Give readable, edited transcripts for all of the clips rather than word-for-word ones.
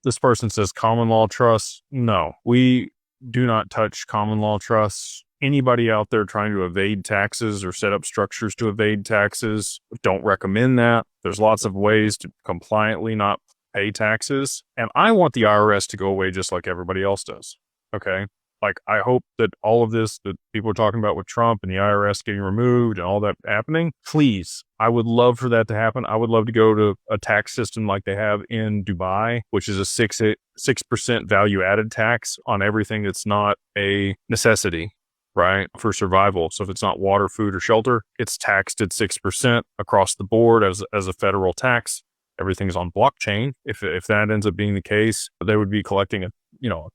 This person says common law trusts. No, we do not touch common law trusts. Anybody out there trying to evade taxes or set up structures to evade taxes, don't recommend that. There's lots of ways to compliantly not pay taxes. And I want the IRS to go away just like everybody else does. Okay. Like, I hope that all of this that people are talking about with Trump and the IRS getting removed and all that happening, please, I would love for that to happen. I would love to go to a tax system like they have in Dubai, which is a 6% value added tax on everything that's not a necessity, right, for survival. So if it's not water, food, or shelter, it's taxed at 6% across the board as a federal tax. Everything's on blockchain. If that ends up being the case, they would be collecting a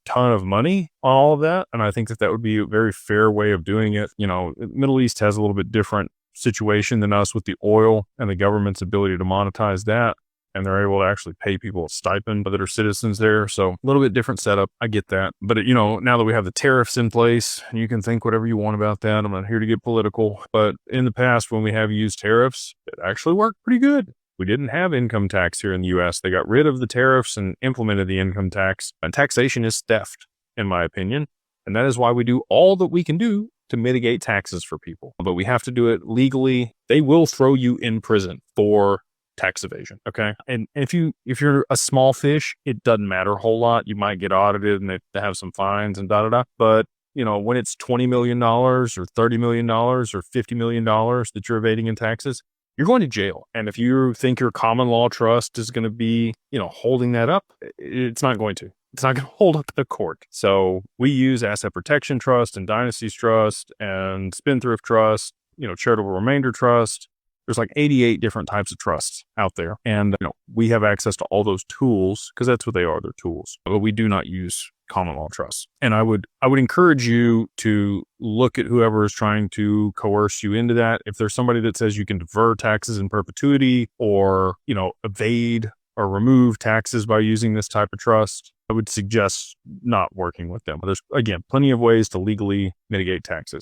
ton of money on all of that. And I think that would be a very fair way of doing it. The Middle East has a little bit different situation than us with the oil and the government's ability to monetize that. And they're able to actually pay people a stipend that are citizens there. So a little bit different setup. I get that. But, now that we have the tariffs in place, and you can think whatever you want about that. I'm not here to get political. But in the past, when we have used tariffs, it actually worked pretty good. We didn't have income tax here in the US. They got rid of the tariffs and implemented the income tax. And taxation is theft, in my opinion. And that is why we do all that we can do to mitigate taxes for people. But we have to do it legally. They will throw you in prison for tax evasion. Okay. And if you're a small fish, it doesn't matter a whole lot. You might get audited and they have some fines and But when it's $20 million or $30 million or $50 million that you're evading in taxes, you're going to jail. And if you think your common law trust is going to be, holding that up, it's not going to. It's not going to hold up the court. So we use asset protection trust and dynasties trust and spendthrift trust, charitable remainder trust. There's like 88 different types of trusts out there. And we have access to all those tools because that's what they are. They're tools. But we do not use common law trusts. And I would encourage you to look at whoever is trying to coerce you into that. If there's somebody that says you can defer taxes in perpetuity or, evade or remove taxes by using this type of trust, I would suggest not working with them. There's, again, plenty of ways to legally mitigate taxes.